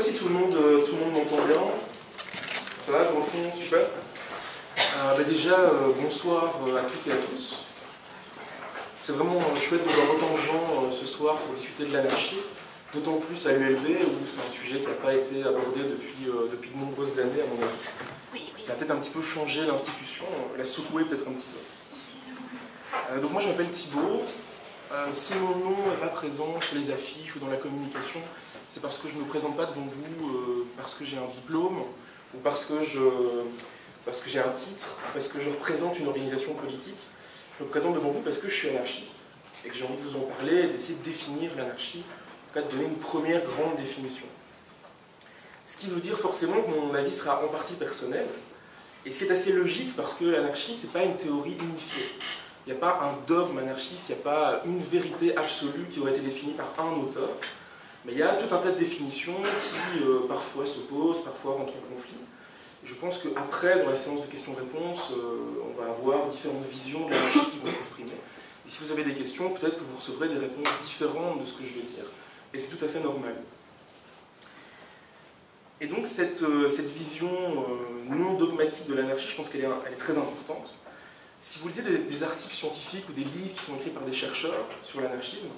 pas si tout le monde m'entend bien. Ça va, dans le fond, super. Déjà, bonsoir à toutes et à tous. C'est vraiment chouette de voir autant de gens ce soir pour discuter de l'anarchie, d'autant plus à l'ULB où c'est un sujet qui n'a pas été abordé depuis de nombreuses années à mon avis. Ça a peut-être un petit peu changé l'institution, la secoué peut-être un petit peu. Donc moi je m'appelle Thibaut. Si mon nom n'est pas présent sur les affiches ou dans la communication, c'est parce que je ne me présente pas devant vous parce que j'ai un diplôme ou parce que j'ai un titre, parce que je représente une organisation politique. Je me présente devant vous parce que je suis anarchiste et que j'ai envie de vous en parler et d'essayer de définir l'anarchie, en tout cas de donner une première grande définition. Ce qui veut dire forcément que mon avis sera en partie personnel, et ce qui est assez logique parce que l'anarchie, ce n'est pas une théorie unifiée. Il n'y a pas un dogme anarchiste, il n'y a pas une vérité absolue qui aurait été définie par un auteur, mais il y a tout un tas de définitions qui parfois s'opposent, parfois rentrent en conflit. Je pense qu'après, dans la séance de questions-réponses, on va avoir différentes visions de l'anarchie qui vont s'exprimer. Et si vous avez des questions, peut-être que vous recevrez des réponses différentes de ce que je vais dire. Et c'est tout à fait normal. Et donc cette vision non dogmatique de l'anarchie, je pense qu'elle est très importante. Si vous lisez des articles scientifiques ou des livres qui sont écrits par des chercheurs sur l'anarchisme,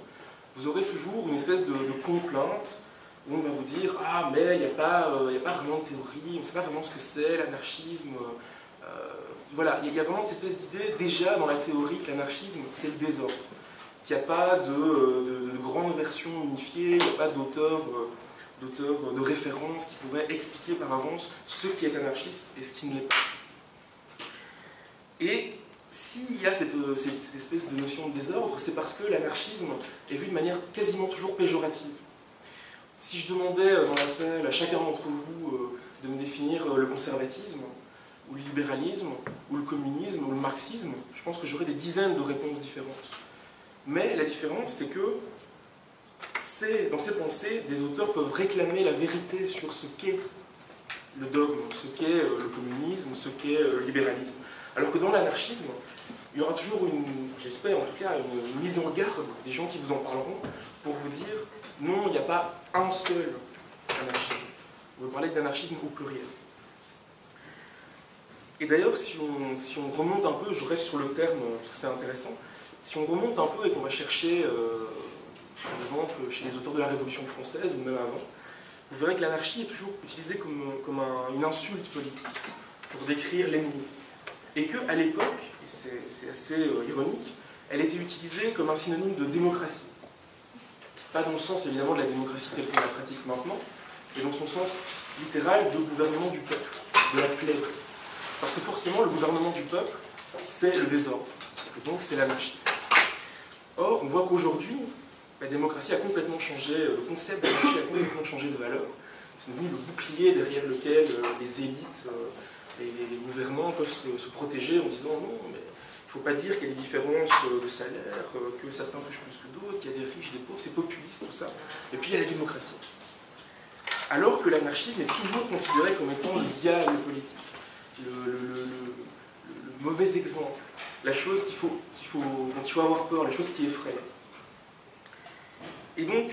vous aurez toujours une espèce de complainte où on va vous dire « Ah, mais il n'y a pas vraiment de théorie, on ne sait pas vraiment ce que c'est, l'anarchisme. » Voilà, il y a vraiment cette espèce d'idée, déjà dans la théorie, que l'anarchisme, c'est le désordre. Qu'il n'y a pas de grande version unifiée, il n'y a pas d'auteur de référence qui pourrait expliquer par avance ce qui est anarchiste et ce qui ne l'est pas. Et s'il y a cette espèce de notion de désordre, c'est parce que l'anarchisme est vu de manière quasiment toujours péjorative. Si je demandais dans la salle à chacun d'entre vous de me définir le conservatisme, ou le libéralisme, ou le communisme, ou le marxisme, je pense que j'aurais des dizaines de réponses différentes. Mais la différence, c'est que dans ces pensées, des auteurs peuvent réclamer la vérité sur ce qu'est le dogme, ce qu'est le communisme, ce qu'est le libéralisme. Alors que dans l'anarchisme, il y aura toujours j'espère en tout cas, une mise en garde des gens qui vous en parleront pour vous dire non, il n'y a pas un seul anarchisme. On veut parler d'anarchisme au pluriel. Et d'ailleurs, si on remonte un peu, je reste sur le terme parce que c'est intéressant, si on remonte un peu et qu'on va chercher, par exemple, chez les auteurs de la Révolution française ou même avant, vous verrez que l'anarchie est toujours utilisée comme une insulte politique pour décrire l'ennemi. Et qu'à l'époque, et c'est assez ironique, elle était utilisée comme un synonyme de démocratie. Pas dans le sens évidemment de la démocratie telle qu'on la pratique maintenant, mais dans son sens littéral de gouvernement du peuple, de la plèbe. Parce que forcément, le gouvernement du peuple, c'est le désordre, et donc c'est l'anarchie. Or, on voit qu'aujourd'hui, la démocratie a complètement changé, le concept d'anarchie a complètement changé de valeur. C'est devenu le bouclier derrière lequel les élites, les gouvernants peuvent se protéger en disant non, mais il ne faut pas dire qu'il y a des différences de salaire, que certains touchent plus que d'autres, qu'il y a des riches, des pauvres, c'est populiste, tout ça. Et puis il y a la démocratie. Alors que l'anarchisme est toujours considéré comme étant le diable politique, le mauvais exemple, la chose dont il faut avoir peur, la chose qui effraie. Et donc,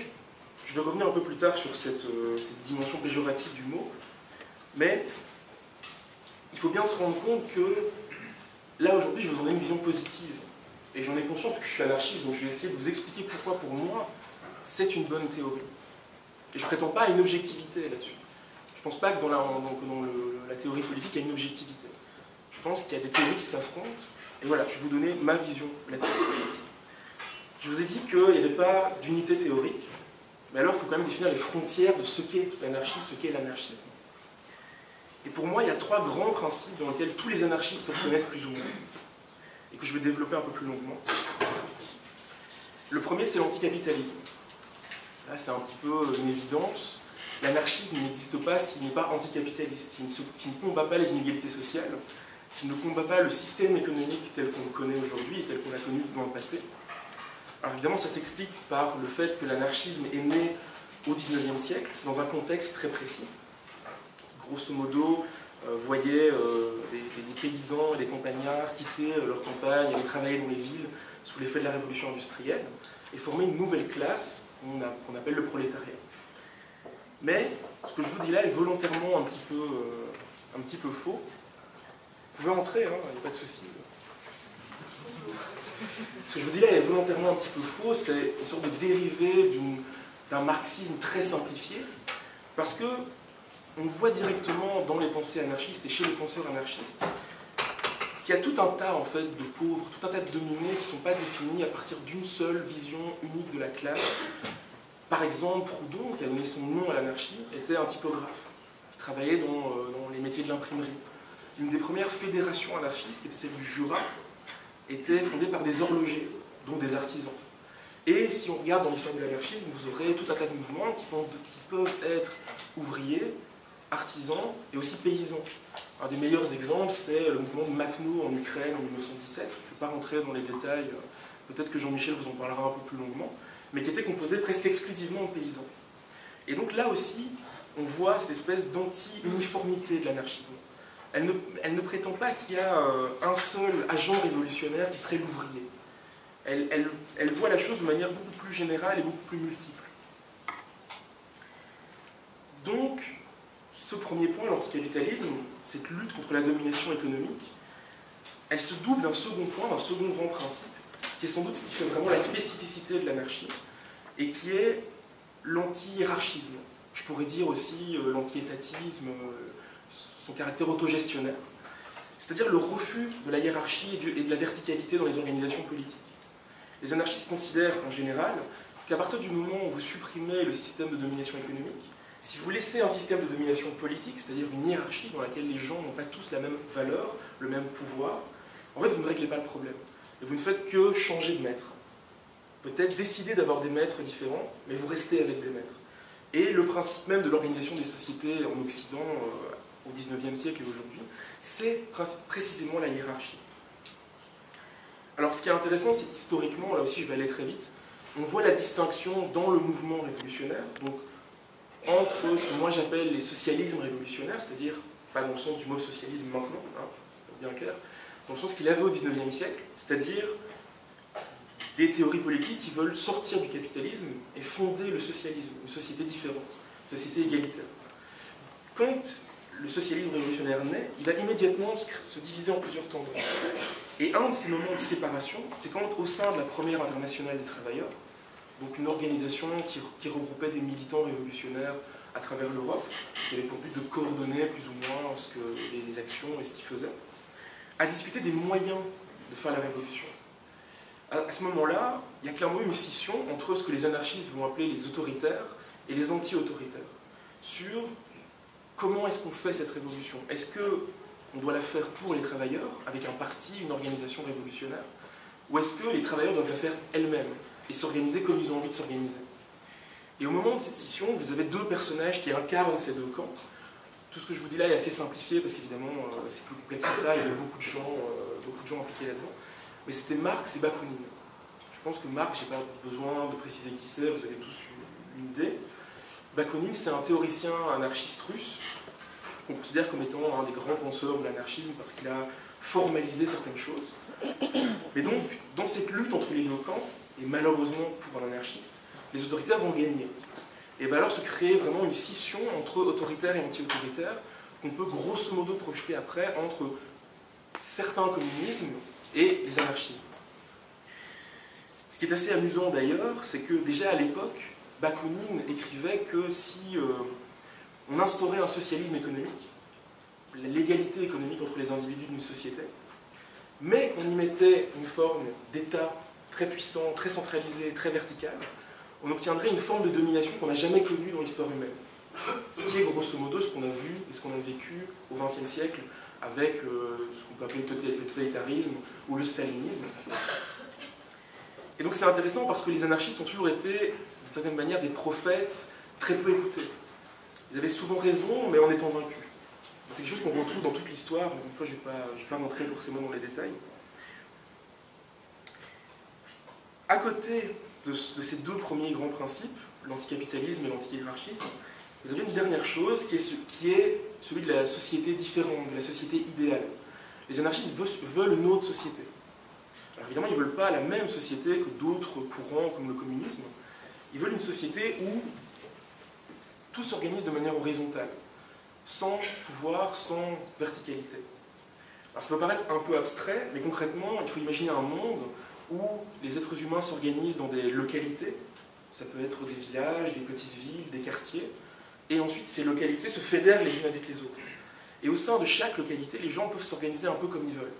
je vais revenir un peu plus tard sur cette dimension péjorative du mot, mais il faut bien se rendre compte que là, aujourd'hui, je vais vous donner une vision positive. Et j'en ai conscience que je suis anarchiste, donc je vais essayer de vous expliquer pourquoi, pour moi, c'est une bonne théorie. Et je ne prétends pas à une objectivité là-dessus. Je ne pense pas que dans la théorie politique, il y a une objectivité. Je pense qu'il y a des théories qui s'affrontent. Et voilà, je vais vous donner ma vision là-dessus. Je vous ai dit qu'il n'y avait pas d'unité théorique, mais alors il faut quand même définir les frontières de ce qu'est l'anarchie, ce qu'est l'anarchisme. Et pour moi, il y a trois grands principes dans lesquels tous les anarchistes se reconnaissent plus ou moins, et que je vais développer un peu plus longuement. Le premier, c'est l'anticapitalisme. Là, c'est un petit peu une évidence. L'anarchisme n'existe pas s'il n'est pas anticapitaliste, s'il ne combat pas les inégalités sociales, s'il ne combat pas le système économique tel qu'on le connaît aujourd'hui et tel qu'on l'a connu dans le passé. Alors évidemment, ça s'explique par le fait que l'anarchisme est né au XIXe siècle, dans un contexte très précis. Grosso modo, voyait des paysans et des campagnards quitter leur campagne, aller travailler dans les villes sous l'effet de la révolution industrielle, et former une nouvelle classe qu'on appelle le prolétariat. Mais ce que je vous dis là est volontairement un petit peu faux. Vous pouvez entrer, hein, il n'y a pas de souci. Ce que je vous dis là est volontairement un petit peu faux, c'est une sorte de dérivé d'un marxisme très simplifié, parce que on voit directement dans les pensées anarchistes et chez les penseurs anarchistes qu'il y a tout un tas en fait, de pauvres, tout un tas de dominés qui ne sont pas définis à partir d'une seule vision unique de la classe. Par exemple, Proudhon, qui a donné son nom à l'anarchie, était un typographe, qui travaillait dans les métiers de l'imprimerie. Une des premières fédérations anarchistes, qui était celle du Jura, était fondée par des horlogers, donc des artisans. Et si on regarde dans l'histoire de l'anarchisme, vous aurez tout un tas de mouvements qui peuvent être ouvriers, artisans et aussi paysans. Un des meilleurs exemples, c'est le mouvement de Makhno en Ukraine en 1917. Je ne vais pas rentrer dans les détails, peut-être que Jean-Michel vous en parlera un peu plus longuement, mais qui était composé presque exclusivement de paysans. Et donc là aussi, on voit cette espèce d'anti-uniformité de l'anarchisme. Elle ne prétend pas qu'il y a un seul agent révolutionnaire qui serait l'ouvrier. Elle voit la chose de manière beaucoup plus générale et beaucoup plus multiple. Donc, ce premier point, l'anticapitalisme, cette lutte contre la domination économique, elle se double d'un second point, d'un second grand principe, qui est sans doute ce qui fait vraiment la spécificité de l'anarchie, et qui est l'anti-hiérarchisme. Je pourrais dire aussi l'anti-étatisme, son caractère autogestionnaire, c'est-à-dire le refus de la hiérarchie et de la verticalité dans les organisations politiques. Les anarchistes considèrent en général qu'à partir du moment où vous supprimez le système de domination économique, si vous laissez un système de domination politique, c'est-à-dire une hiérarchie dans laquelle les gens n'ont pas tous la même valeur, le même pouvoir, en fait vous ne réglez pas le problème. Et vous ne faites que changer de maître. Peut-être décider d'avoir des maîtres différents, mais vous restez avec des maîtres. Et le principe même de l'organisation des sociétés en Occident, au XIXe siècle et aujourd'hui, c'est précisément la hiérarchie. Alors ce qui est intéressant, c'est qu'historiquement, là aussi je vais aller très vite, on voit la distinction dans le mouvement révolutionnaire, donc entre ce que moi j'appelle les socialismes révolutionnaires, c'est-à-dire, pas dans le sens du mot socialisme maintenant, hein, bien clair, dans le sens qu'il avait au XIXe siècle, c'est-à-dire des théories politiques qui veulent sortir du capitalisme et fonder le socialisme, une société différente, une société égalitaire. Quand le socialisme révolutionnaire naît, il va immédiatement se diviser en plusieurs tendances. Et un de ces moments de séparation, c'est quand, au sein de la Première Internationale des Travailleurs, donc une organisation qui regroupait des militants révolutionnaires à travers l'Europe, qui avait pour but de coordonner plus ou moins les actions et ce qu'ils faisaient, a discuté des moyens de faire la révolution. À ce moment-là, il y a clairement une scission entre ce que les anarchistes vont appeler les autoritaires et les anti-autoritaires, sur comment est-ce qu'on fait cette révolution. Est-ce qu'on doit la faire pour les travailleurs, avec un parti, une organisation révolutionnaire, ou est-ce que les travailleurs doivent la faire elles-mêmes et s'organiser comme ils ont envie de s'organiser? Et au moment de cette scission, vous avez deux personnages qui incarnent ces deux camps. Tout ce que je vous dis là est assez simplifié, parce qu'évidemment, c'est plus complexe que ça, il y a beaucoup de gens impliqués là-dedans. Mais c'était Marx et Bakounine. Je pense que Marx, je n'ai pas besoin de préciser qui c'est, vous avez tous une idée. Bakounine, c'est un théoricien anarchiste russe, qu'on considère comme étant un des grands penseurs de l'anarchisme, parce qu'il a formalisé certaines choses. Mais donc, dans cette lutte entre les deux camps, et malheureusement pour un anarchiste, les autoritaires vont gagner. Et va alors se créer vraiment une scission entre autoritaires et anti-autoritaires, qu'on peut grosso modo projeter après entre certains communismes et les anarchismes. Ce qui est assez amusant d'ailleurs, c'est que déjà à l'époque, Bakounine écrivait que si on instaurait un socialisme économique, l'égalité économique entre les individus d'une société, mais qu'on y mettait une forme d'État très puissant, très centralisé, très vertical, on obtiendrait une forme de domination qu'on n'a jamais connue dans l'histoire humaine. Ce qui est grosso modo ce qu'on a vu et ce qu'on a vécu au XXe siècle avec ce qu'on peut appeler le totalitarisme ou le stalinisme. Et donc c'est intéressant parce que les anarchistes ont toujours été, d'une certaine manière, des prophètes très peu écoutés. Ils avaient souvent raison, mais en étant vaincus. C'est quelque chose qu'on retrouve dans toute l'histoire, donc une fois je ne vais pas rentrer forcément dans les détails. À côté de ces deux premiers grands principes, l'anticapitalisme et l'anti-hiérarchisme, vous avez une dernière chose qui est celui de la société différente, de la société idéale. Les anarchistes veulent une autre société. Alors évidemment, ils ne veulent pas la même société que d'autres courants comme le communisme. Ils veulent une société où tout s'organise de manière horizontale, sans pouvoir, sans verticalité. Alors ça peut paraître un peu abstrait, mais concrètement, il faut imaginer un monde où les êtres humains s'organisent dans des localités, ça peut être des villages, des petites villes, des quartiers, et ensuite ces localités se fédèrent les unes avec les autres. Et au sein de chaque localité, les gens peuvent s'organiser un peu comme ils veulent.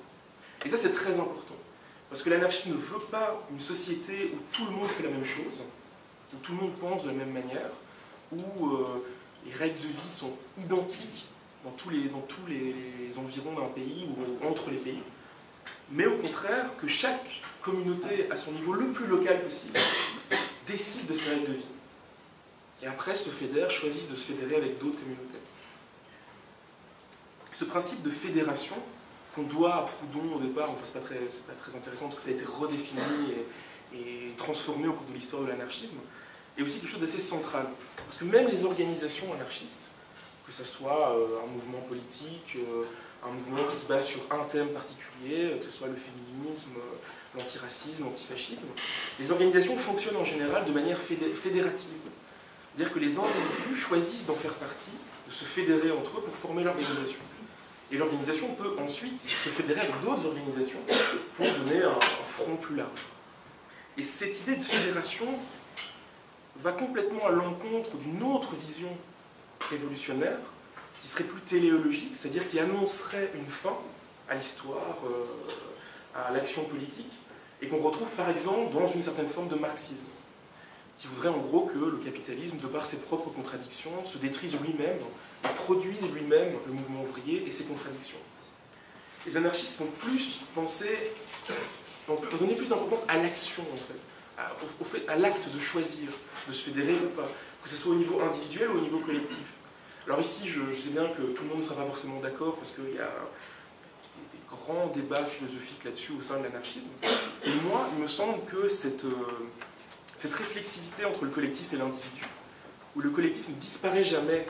Et ça c'est très important, parce que l'anarchie ne veut pas une société où tout le monde fait la même chose, où tout le monde pense de la même manière, où les règles de vie sont identiques dans tous les environs d'un pays ou entre les pays, mais au contraire que chaque communauté, à son niveau le plus local possible, décide de ses règles de vie. Et après se fédèrent, choisissent de se fédérer avec d'autres communautés. Ce principe de fédération, qu'on doit à Proudhon au départ, enfin c'est pas très intéressant parce que ça a été redéfini et transformé au cours de l'histoire de l'anarchisme, est aussi quelque chose d'assez central. Parce que même les organisations anarchistes, que ce soit un mouvement politique, un mouvement qui se base sur un thème particulier, que ce soit le féminisme, l'antiracisme, l'antifascisme, les organisations fonctionnent en général de manière fédérative. C'est-à-dire que les individus choisissent d'en faire partie, de se fédérer entre eux pour former l'organisation. Et l'organisation peut ensuite se fédérer avec d'autres organisations pour donner un front plus large. Et cette idée de fédération va complètement à l'encontre d'une autre vision révolutionnaire qui serait plus téléologique, c'est-à-dire qui annoncerait une fin à l'histoire, à l'action politique, et qu'on retrouve par exemple dans une certaine forme de marxisme, qui voudrait en gros que le capitalisme, de par ses propres contradictions, se détruise lui-même, et produise lui-même le mouvement ouvrier et ses contradictions. Les anarchistes vont plus penser, vont donner plus d'importance à l'action en fait, à l'acte de choisir, de se fédérer ou pas, que ce soit au niveau individuel ou au niveau collectif. Alors ici, je sais bien que tout le monde ne sera pas forcément d'accord, parce qu'il y a des grands débats philosophiques là-dessus au sein de l'anarchisme. Et moi, il me semble que cette réflexivité entre le collectif et l'individu, où le collectif ne disparaît jamais,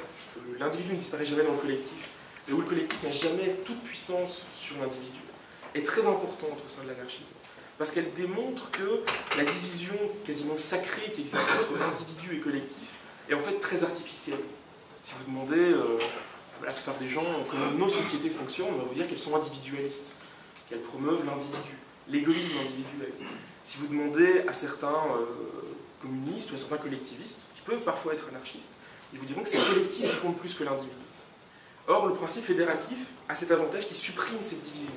l'individu ne disparaît jamais dans le collectif, mais où le collectif n'a jamais toute puissance sur l'individu, est très importante au sein de l'anarchisme. Parce qu'elle démontre que la division quasiment sacrée qui existe entre individu et collectif est en fait très artificielle. Si vous demandez à la plupart des gens comment nos sociétés fonctionnent, on va vous dire qu'elles sont individualistes, qu'elles promeuvent l'individu, l'égoïsme individuel. Si vous demandez à certains communistes ou à certains collectivistes, qui peuvent parfois être anarchistes, ils vous diront que c'est le collectif qui compte plus que l'individu. Or, le principe fédératif a cet avantage qui supprime cette division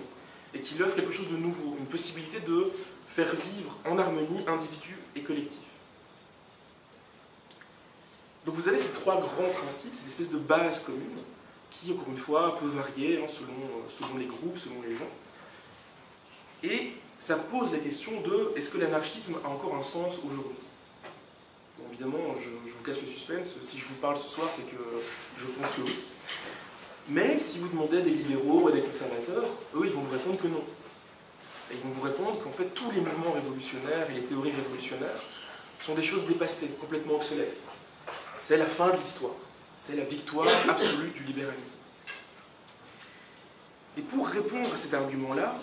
et qui offre quelque chose de nouveau, une possibilité de faire vivre en harmonie individu et collectif. Donc vous avez ces trois grands principes, cette espèce de base commune, qui, encore une fois, peut varier hein, selon les groupes, selon les gens. Et ça pose la question de est-ce que l'anarchisme a encore un sens aujourd'hui? Bon, évidemment, je vous casse le suspense, si je vous parle ce soir, c'est que je pense que oui. Mais si vous demandez à des libéraux ou à des conservateurs, eux, ils vont vous répondre que non. Et ils vont vous répondre qu'en fait, tous les mouvements révolutionnaires et les théories révolutionnaires sont des choses dépassées, complètement obsolètes. C'est la fin de l'histoire. C'est la victoire absolue du libéralisme. Et pour répondre à cet argument-là,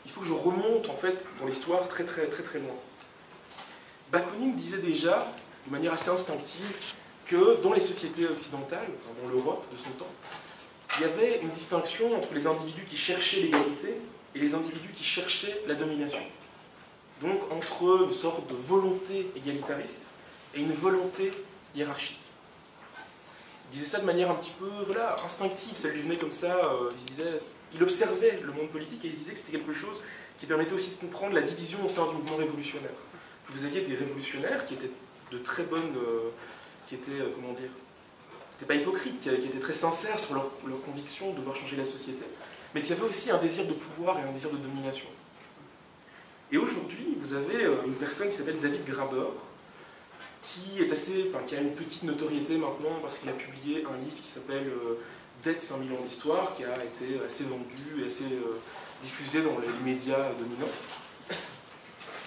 il faut que je remonte en fait dans l'histoire très loin. Bakounine disait déjà, de manière assez instinctive, que dans les sociétés occidentales, enfin dans l'Europe de son temps, il y avait une distinction entre les individus qui cherchaient l'égalité et les individus qui cherchaient la domination. Donc entre une sorte de volonté égalitariste et une volonté hiérarchique. Il disait ça de manière un petit peu voilà, instinctive, ça lui venait comme ça, il observait le monde politique et il se disait que c'était quelque chose qui permettait aussi de comprendre la division au sein du mouvement révolutionnaire. Que vous aviez des révolutionnaires qui étaient de très bonnes, qui étaient, comment dire, qui n'étaient pas hypocrites, qui étaient très sincères sur leur conviction de devoir changer la société, mais qui avaient aussi un désir de pouvoir et un désir de domination. Et aujourd'hui, vous avez une personne qui s'appelle David Graeber, qui a une petite notoriété maintenant parce qu'il a publié un livre qui s'appelle Dette 5000 ans d'histoire, qui a été assez vendu et assez diffusé dans les médias dominants,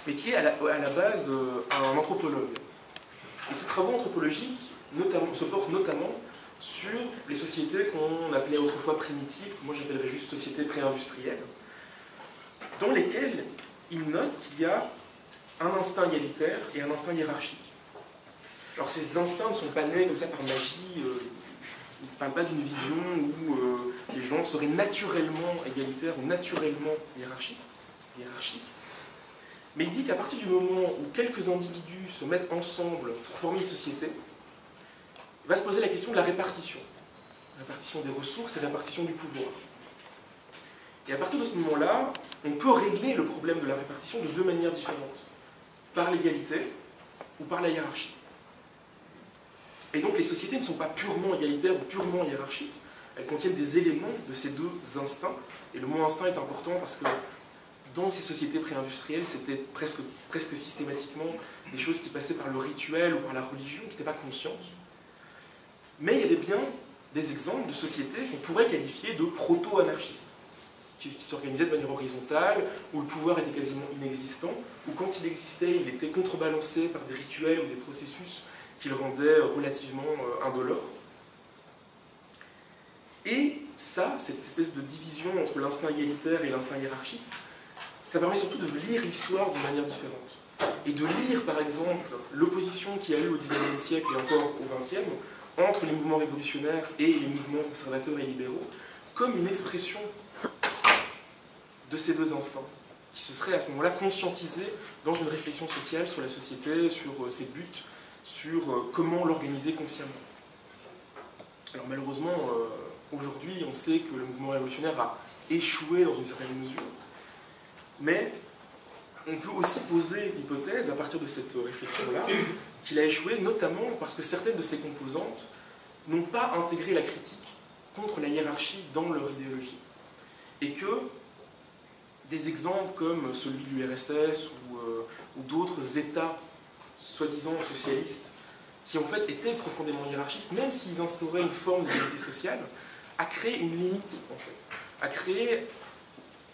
mais qui est à la base un anthropologue. Et ses travaux anthropologiques se portent notamment sur les sociétés qu'on appelait autrefois primitives, que moi j'appellerais juste sociétés pré-industrielles, dans lesquelles il note qu'il y a un instinct égalitaire et un instinct hiérarchique. Alors ces instincts ne sont pas nés comme ça par magie, ils ne parlent pas d'une vision où les gens seraient naturellement égalitaires ou naturellement hiérarchistes. Mais il dit qu'à partir du moment où quelques individus se mettent ensemble pour former une société, il va se poser la question de la répartition. Répartition des ressources et répartition du pouvoir. Et à partir de ce moment-là, on peut régler le problème de la répartition de deux manières différentes. Par l'égalité ou par la hiérarchie. Et donc les sociétés ne sont pas purement égalitaires ou purement hiérarchiques, elles contiennent des éléments de ces deux instincts, et le mot instinct est important parce que dans ces sociétés pré-industrielles, c'était presque systématiquement des choses qui passaient par le rituel ou par la religion, qui n'étaient pas conscientes. Mais il y avait bien des exemples de sociétés qu'on pourrait qualifier de proto-anarchistes, qui s'organisaient de manière horizontale, où le pouvoir était quasiment inexistant, où quand il existait, il était contrebalancé par des rituels ou des processus qui le rendaient relativement indolore. Et ça, cette espèce de division entre l'instinct égalitaire et l'instinct hiérarchiste, ça permet surtout de lire l'histoire de manière différente. Et de lire, par exemple, l'opposition qu'il y a eu au XIXe siècle et encore au XXe, entre les mouvements révolutionnaires et les mouvements conservateurs et libéraux, comme une expression de ces deux instincts, qui se seraient à ce moment-là conscientisés dans une réflexion sociale sur la société, sur ses buts, sur comment l'organiser consciemment. Alors malheureusement, aujourd'hui, on sait que le mouvement révolutionnaire a échoué dans une certaine mesure, mais on peut aussi poser l'hypothèse, à partir de cette réflexion-là, qu'il a échoué notamment parce que certaines de ses composantes n'ont pas intégré la critique contre la hiérarchie dans leur idéologie. Et que des exemples comme celui de l'URSS ou d'autres États soi-disant socialistes, qui en fait étaient profondément hiérarchistes, même s'ils instauraient une forme d'égalité sociale, a créé une limite, en fait, a créé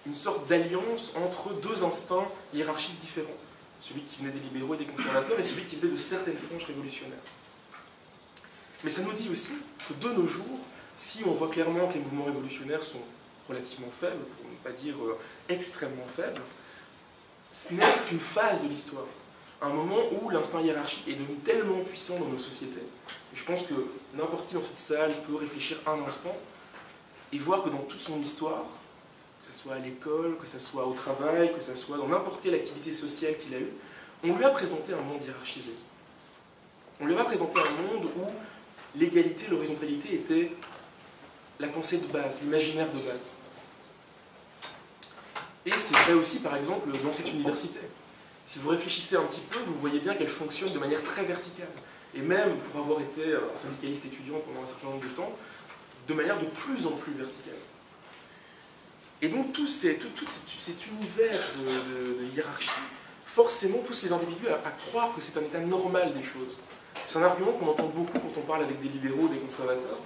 une sorte d'alliance entre deux instincts hiérarchistes différents, celui qui venait des libéraux et des conservateurs et celui qui venait de certaines franges révolutionnaires. Mais ça nous dit aussi que de nos jours, si on voit clairement que les mouvements révolutionnaires sont relativement faibles, pour ne pas dire extrêmement faibles, ce n'est qu'une phase de l'histoire. Un moment où l'instinct hiérarchique est devenu tellement puissant dans nos sociétés. Et je pense que n'importe qui dans cette salle peut réfléchir un instant et voir que dans toute son histoire, que ce soit à l'école, que ce soit au travail, que ce soit dans n'importe quelle activité sociale qu'il a eue, on lui a présenté un monde hiérarchisé. On lui a présenté un monde où l'égalité, l'horizontalité était la pensée de base, l'imaginaire de base. Et c'est vrai aussi, par exemple, dans cette université. Si vous réfléchissez un petit peu, vous voyez bien qu'elle fonctionne de manière très verticale. Et même, pour avoir été un syndicaliste étudiant pendant un certain nombre de temps, de manière de plus en plus verticale. Et donc tout cet univers de hiérarchie, forcément pousse les individus à croire que c'est un état normal des choses. C'est un argument qu'on entend beaucoup quand on parle avec des libéraux, des conservateurs,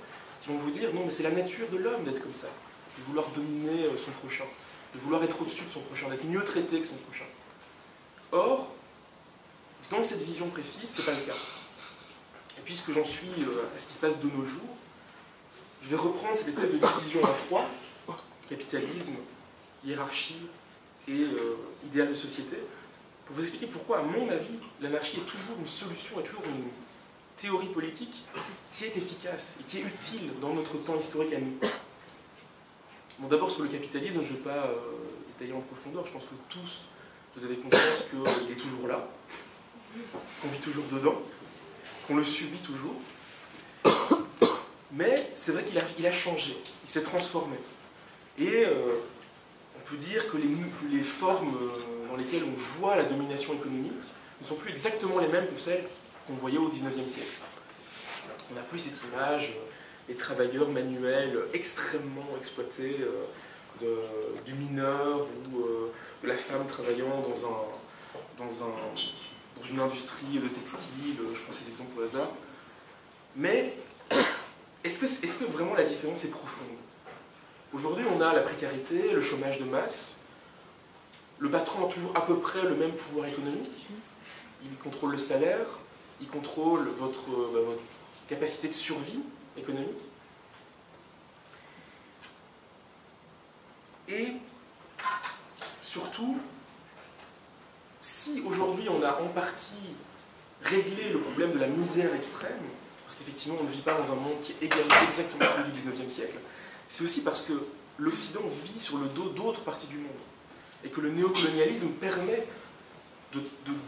qui vont vous dire non mais c'est la nature de l'homme d'être comme ça, de vouloir dominer son prochain, de vouloir être au-dessus de son prochain, d'être mieux traité que son prochain. Or, dans cette vision précise, ce n'est pas le cas. Et puisque j'en suis à ce qui se passe de nos jours, je vais reprendre cette espèce de division en trois, capitalisme, hiérarchie et idéal de société, pour vous expliquer pourquoi, à mon avis, l'anarchie est toujours une solution, est toujours une théorie politique qui est efficace et qui est utile dans notre temps historique à nous. Bon, d'abord sur le capitalisme, je ne vais pas détailler en profondeur, je pense que tous, vous avez conscience qu'il est toujours là, qu'on vit toujours dedans, qu'on le subit toujours. Mais c'est vrai qu'il a changé, il s'est transformé. Et on peut dire que les formes dans lesquelles on voit la domination économique ne sont plus exactement les mêmes que celles qu'on voyait au XIXe siècle. On n'a plus cette image des travailleurs manuels extrêmement exploités, du mineur ou de la femme travaillant dans une industrie de textile, je prends ces exemples au hasard. Mais est-ce que vraiment la différence est profonde? Aujourd'hui, on a la précarité, le chômage de masse. Le patron a toujours à peu près le même pouvoir économique. Il contrôle le salaire, il contrôle votre capacité de survie économique. Et surtout, si aujourd'hui on a en partie régler le problème de la misère extrême, parce qu'effectivement on ne vit pas dans un monde qui est exactement celui du XIXe siècle, c'est aussi parce que l'Occident vit sur le dos d'autres parties du monde, et que le néocolonialisme permet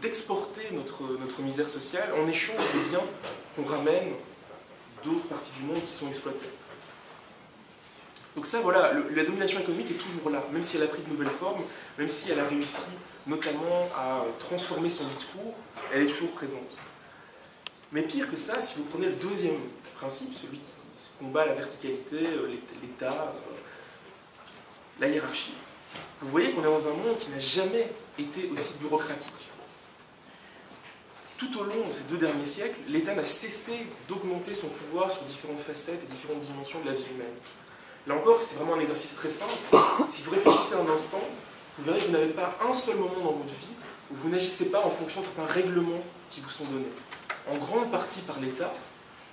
d'exporter notre misère sociale en échange des biens qu'on ramène d'autres parties du monde qui sont exploitées. Donc ça, voilà, la domination économique est toujours là, même si elle a pris de nouvelles formes, même si elle a réussi notamment à transformer son discours, elle est toujours présente. Mais pire que ça, si vous prenez le deuxième principe, celui qui combat la verticalité, l'État, la hiérarchie, vous voyez qu'on est dans un monde qui n'a jamais été aussi bureaucratique. Tout au long de ces 2 derniers siècles, l'État n'a cessé d'augmenter son pouvoir sur différentes facettes et différentes dimensions de la vie humaine. Là encore, c'est vraiment un exercice très simple. Si vous réfléchissez un instant, vous verrez que vous n'avez pas un seul moment dans votre vie où vous n'agissez pas en fonction de certains règlements qui vous sont donnés. En grande partie par l'État.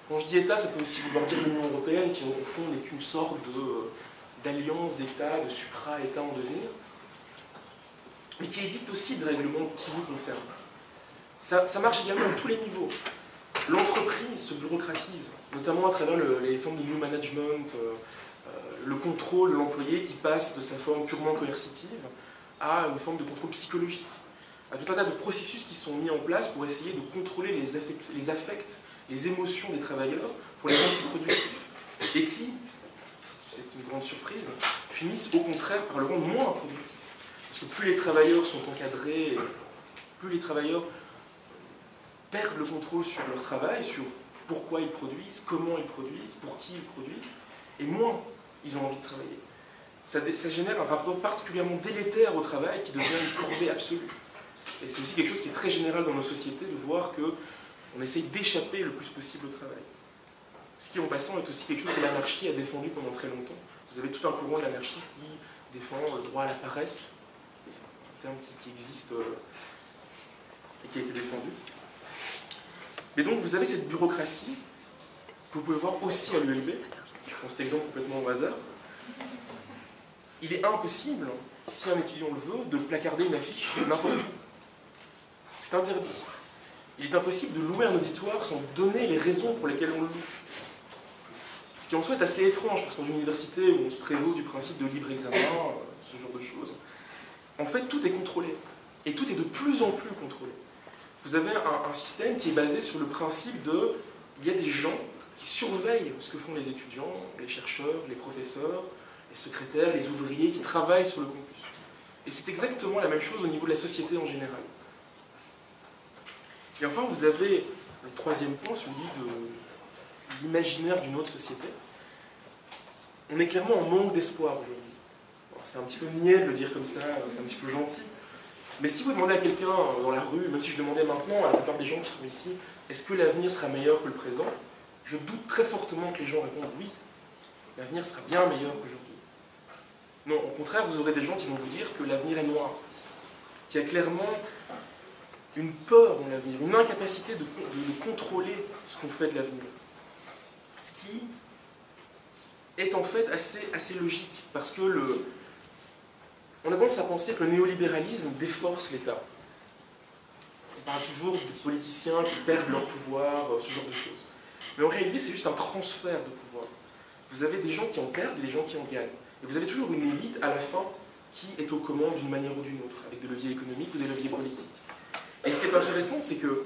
Quand je dis État, ça peut aussi vouloir dire l'Union européenne, qui au fond n'est qu'une sorte d'alliance d'États, de supra-États en devenir, mais qui édicte aussi des règlements qui vous concernent. Ça marche également à tous les niveaux. L'entreprise se bureaucratise, notamment à travers les formes de new management, le contrôle de l'employé qui passe de sa forme purement coercitive à une forme de contrôle psychologique. À tout un tas de processus qui sont mis en place pour essayer de contrôler les affects, les émotions des travailleurs pour les rendre plus productifs. Et qui, c'est une grande surprise, finissent au contraire par le rendre moins productif. Parce que plus les travailleurs sont encadrés, plus les travailleurs perdent le contrôle sur leur travail, sur pourquoi ils produisent, comment ils produisent, pour qui ils produisent, et moins ils ont envie de travailler. Ça génère un rapport particulièrement délétère au travail qui devient une corvée absolue. Et c'est aussi quelque chose qui est très général dans nos sociétés, de voir qu'on essaye d'échapper le plus possible au travail. Ce qui, en passant, est aussi quelque chose que l'anarchie a défendu pendant très longtemps. Vous avez tout un courant de l'anarchie qui défend le droit à la paresse, c'est un terme qui existe et qui a été défendu. Mais donc, vous avez cette bureaucratie que vous pouvez voir aussi à l'ULB. Je prends cet exemple complètement au hasard. Il est impossible, si un étudiant le veut, de placarder une affiche n'importe où. C'est interdit. Il est impossible de louer un auditoire sans donner les raisons pour lesquelles on le loue. Ce qui en soi est assez étrange, parce que dans une université où on se prévaut du principe de libre examen, ce genre de choses, en fait tout est contrôlé. Et tout est de plus en plus contrôlé. Vous avez un système qui est basé sur le principe de... Il y a des gens qui surveillent ce que font les étudiants, les chercheurs, les professeurs, les secrétaires, les ouvriers qui travaillent sur le campus. Et c'est exactement la même chose au niveau de la société en général. Et enfin, vous avez le troisième point, celui de l'imaginaire d'une autre société. On est clairement en manque d'espoir aujourd'hui. C'est un petit peu niais de le dire comme ça, c'est un petit peu gentil. Mais si vous demandez à quelqu'un dans la rue, même si je demandais maintenant à la plupart des gens qui sont ici, est-ce que l'avenir sera meilleur que le présent? Je doute très fortement que les gens répondent oui, l'avenir sera bien meilleur qu'aujourd'hui. Non, au contraire, vous aurez des gens qui vont vous dire que l'avenir est noir, qu'il y a clairement une peur dans l'avenir, une incapacité de contrôler ce qu'on fait de l'avenir. Ce qui est en fait assez logique, parce que on a tendance à penser que le néolibéralisme déforce l'État. On parle toujours des politiciens qui perdent leur pouvoir, ce genre de choses. Mais en réalité, c'est juste un transfert de pouvoir. Vous avez des gens qui en perdent et des gens qui en gagnent. Et vous avez toujours une élite à la fin qui est aux commandes d'une manière ou d'une autre, avec des leviers économiques ou des leviers politiques. Et ce qui est intéressant, c'est que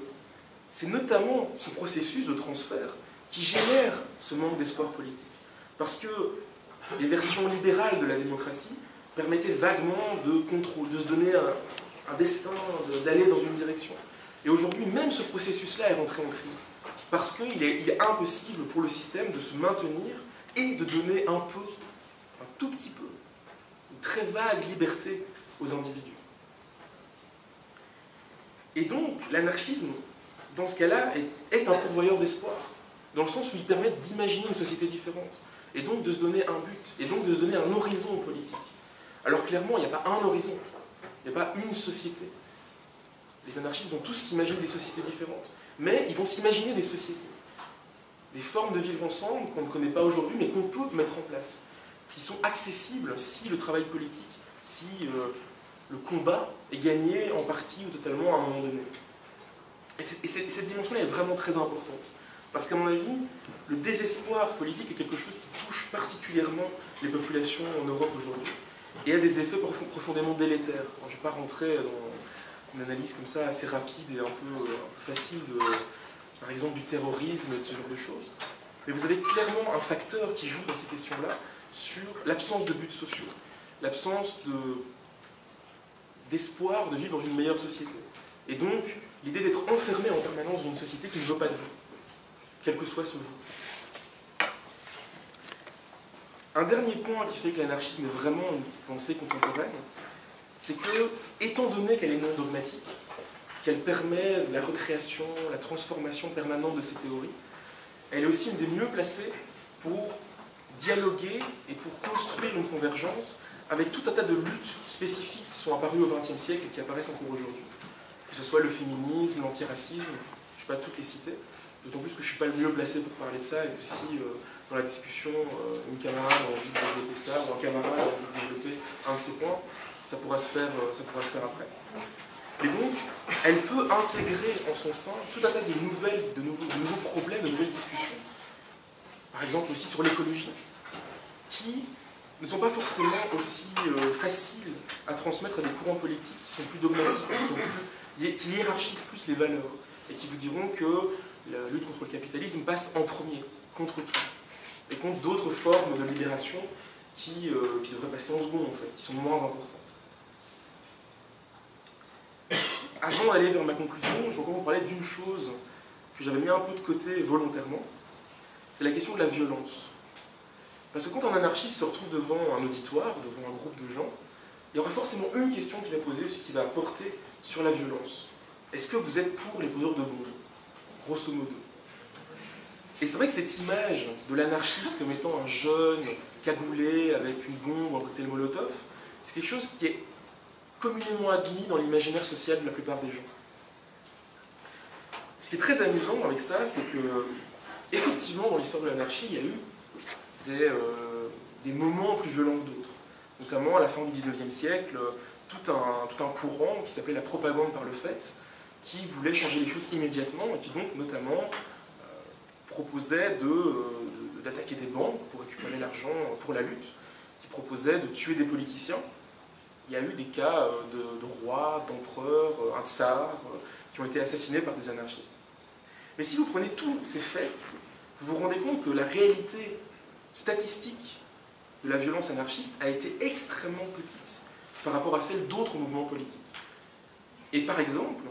c'est notamment ce processus de transfert qui génère ce manque d'espoir politique. Parce que les versions libérales de la démocratie permettaient vaguement de se donner un destin, d'aller dans une direction. Et aujourd'hui, même ce processus-là est rentré en crise. Parce qu'il est impossible pour le système de se maintenir et de donner un tout petit peu, une très vague liberté aux individus. Et donc, l'anarchisme, dans ce cas-là, est un pourvoyeur d'espoir, dans le sens où il permet d'imaginer une société différente, et donc de se donner un but, et donc de se donner un horizon politique. Alors clairement, il n'y a pas un horizon, il n'y a pas une société. Les anarchistes vont tous s'imaginer des sociétés différentes, mais ils vont s'imaginer des sociétés, des formes de vivre ensemble qu'on ne connaît pas aujourd'hui, mais qu'on peut mettre en place, qui sont accessibles si le travail politique, si le combat est gagné en partie ou totalement à un moment donné. Et cette dimension-là est vraiment très importante. Parce qu'à mon avis, le désespoir politique est quelque chose qui touche particulièrement les populations en Europe aujourd'hui et a des effets profondément délétères. Alors, je ne vais pas rentrer dans une analyse comme ça assez rapide et un peu facile, par exemple du terrorisme et de ce genre de choses. Mais vous avez clairement un facteur qui joue dans ces questions-là sur l'absence de buts sociaux, l'absence d'espoir de vivre dans une meilleure société. Et donc, l'idée d'être enfermé en permanence dans une société qui ne veut pas de vous, quel que soit ce vous. Un dernier point qui fait que l'anarchisme est vraiment une pensée contemporaine, c'est que, étant donné qu'elle est non dogmatique, qu'elle permet la recréation, la transformation permanente de ces théories, elle est aussi une des mieux placées pour dialoguer et pour construire une convergence avec tout un tas de luttes spécifiques qui sont apparues au XXe siècle et qui apparaissent encore aujourd'hui. Que ce soit le féminisme, l'antiracisme, je ne vais pas toutes les citer, d'autant plus que je ne suis pas le mieux placé pour parler de ça et que si dans la discussion une camarade a envie de développer ça ou un camarade a envie de développer un de ces points, ça pourra se faire après. Et donc, elle peut intégrer en son sein tout un tas de nouveaux problèmes, de nouvelles discussions. Par exemple aussi sur l'écologie, qui ne sont pas forcément aussi faciles à transmettre à des courants politiques qui sont plus dogmatiques, qui hiérarchisent plus les valeurs, et qui vous diront que la lutte contre le capitalisme passe en premier, contre tout, et contre d'autres formes de libération qui devraient passer en second, en fait, qui sont moins importantes. Avant d'aller vers ma conclusion, je vais encore vous parler d'une chose que j'avais mis un peu de côté volontairement, c'est la question de la violence. Parce que quand un anarchiste se retrouve devant un auditoire, devant un groupe de gens, il y aura forcément une question qui va poser, ce qui va porter sur la violence. Est-ce que vous êtes pour les poseurs de bombes, grosso modo? Et c'est vrai que cette image de l'anarchiste comme étant un jeune cagoulé avec une bombe, un cocktail Molotov, c'est quelque chose qui est communément admis dans l'imaginaire social de la plupart des gens. Ce qui est très amusant avec ça, c'est que, effectivement, dans l'histoire de l'anarchie, il y a eu des moments plus violents que d'autres. Notamment à la fin du XIXe siècle, tout un courant qui s'appelait la propagande par le fait, qui voulait changer les choses immédiatement et qui donc notamment proposait d'attaquer des banques pour récupérer l'argent pour la lutte, qui proposait de tuer des politiciens. Il y a eu des cas de rois, d'empereurs, un tsar, qui ont été assassinés par des anarchistes. Mais si vous prenez tous ces faits, vous vous rendez compte que la réalité statistique de la violence anarchiste a été extrêmement petite par rapport à celle d'autres mouvements politiques. Et par exemple,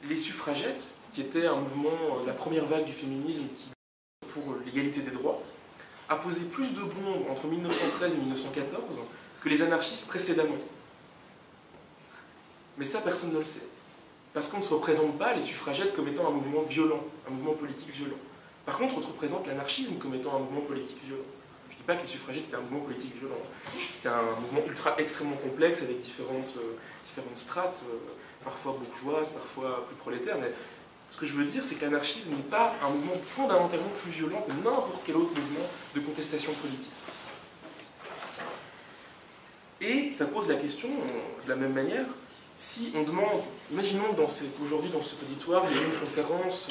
les suffragettes, qui étaient un mouvement, la première vague du féminisme pour l'égalité des droits, a posé plus de bombes entre 1913 et 1914 que les anarchistes précédemment. Mais ça, personne ne le sait. Parce qu'on ne se représente pas les suffragettes comme étant un mouvement violent, un mouvement politique violent. Par contre, on se représente l'anarchisme comme étant un mouvement politique violent. Je ne dis pas que les suffragettes étaient un mouvement politique violent. C'était un mouvement extrêmement complexe avec différentes strates, parfois bourgeoises, parfois plus prolétaires. Mais ce que je veux dire, c'est que l'anarchisme n'est pas un mouvement fondamentalement plus violent que n'importe quel autre mouvement de contestation politique. Et ça pose la question, de la même manière, si on demande, imaginons qu'aujourd'hui dans cet auditoire, il y a eu une conférence,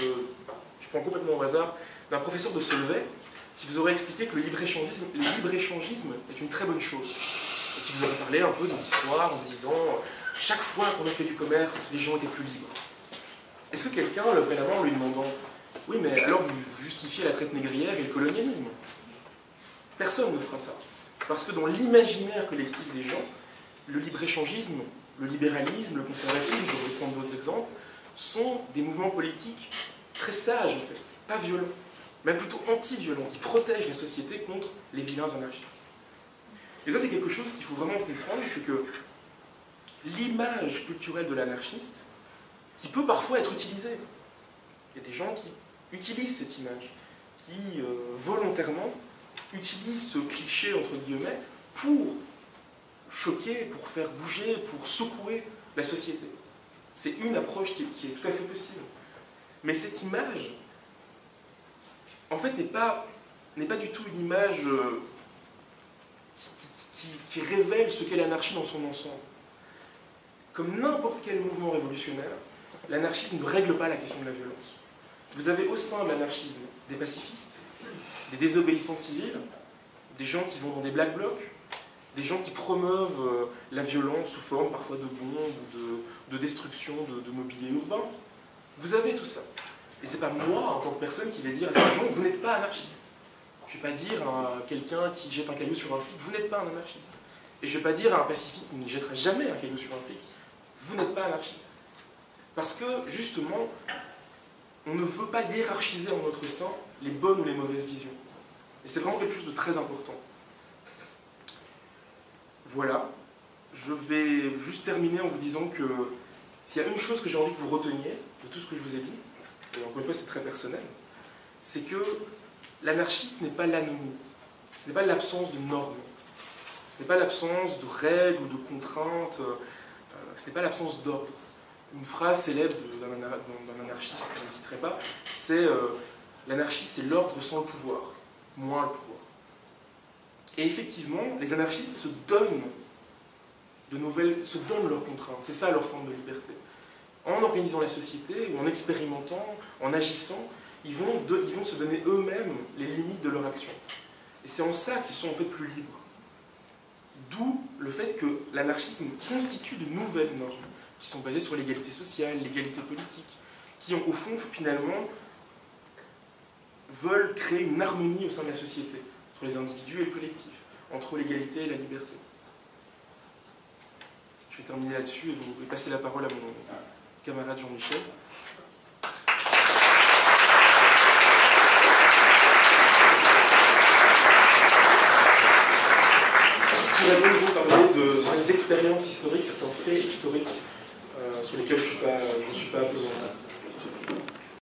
je prends complètement au hasard, d'un professeur de Solvay, qui vous aurait expliqué que le libre-échangisme est une très bonne chose. Et qui vous aurait parlé un peu de l'histoire en vous disant, chaque fois qu'on a fait du commerce, les gens étaient plus libres. Est-ce que quelqu'un lèverait la main en lui demandant, oui mais alors vous justifiez la traite négrière et le colonialisme? Personne ne fera ça. Parce que dans l'imaginaire collectif des gens, le libre-échangisme, le libéralisme, le conservatisme, je vais prendre d'autres exemples, sont des mouvements politiques très sages en fait, pas violents, même plutôt anti-violents, qui protègent la société contre les vilains anarchistes. Et ça c'est quelque chose qu'il faut vraiment comprendre, c'est que l'image culturelle de l'anarchiste, qui peut parfois être utilisée, il y a des gens qui utilisent cette image, qui volontairement utilisent ce cliché entre guillemets pour choquer, pour faire bouger, pour secouer la société. C'est une approche qui est tout à fait possible. Mais cette image, en fait, n'est pas du tout une image qui révèle ce qu'est l'anarchie dans son ensemble. Comme n'importe quel mouvement révolutionnaire, l'anarchisme ne règle pas la question de la violence. Vous avez au sein de l'anarchisme des pacifistes, des désobéissants civils, des gens qui vont dans des black blocs, des gens qui promeuvent la violence sous forme parfois de bombes ou de destruction de mobilier urbain. Vous avez tout ça. Et c'est pas moi, en tant que personne, qui vais dire à ces gens, vous n'êtes pas anarchiste. Je ne vais pas dire à quelqu'un qui jette un caillou sur un flic, vous n'êtes pas un anarchiste. Et je ne vais pas dire à un pacifique qui ne jettera jamais un caillou sur un flic, vous n'êtes pas anarchiste. Parce que, justement, on ne veut pas hiérarchiser en notre sein les bonnes ou les mauvaises visions. Et c'est vraiment quelque chose de très important. Voilà. Je vais juste terminer en vous disant que s'il y a une chose que j'ai envie que vous reteniez de tout ce que je vous ai dit, et encore une fois c'est très personnel, c'est que l'anarchie ce n'est pas l'anomie, ce n'est pas l'absence de normes, ce n'est pas l'absence de règles ou de contraintes, ce n'est pas l'absence d'ordre. Une phrase célèbre d'un anarchiste que je ne citerai pas, c'est l'anarchie c'est l'ordre sans le pouvoir, moins le pouvoir. Et effectivement, les anarchistes se donnent leurs contraintes, c'est ça leur forme de liberté. En organisant la société, ou en expérimentant, en agissant, ils vont se donner eux-mêmes les limites de leur action. Et c'est en ça qu'ils sont en fait plus libres. D'où le fait que l'anarchisme constitue de nouvelles normes, qui sont basées sur l'égalité sociale, l'égalité politique, qui au fond, finalement, veulent créer une harmonie au sein de la société, entre les individus et le collectif, entre l'égalité et la liberté. Je vais terminer là-dessus et vous vais passer la parole à mon camarade Jean-Michel. Qui va donc vous parler de certaines expériences historiques, certains faits historiques sur lesquels je ne suis pas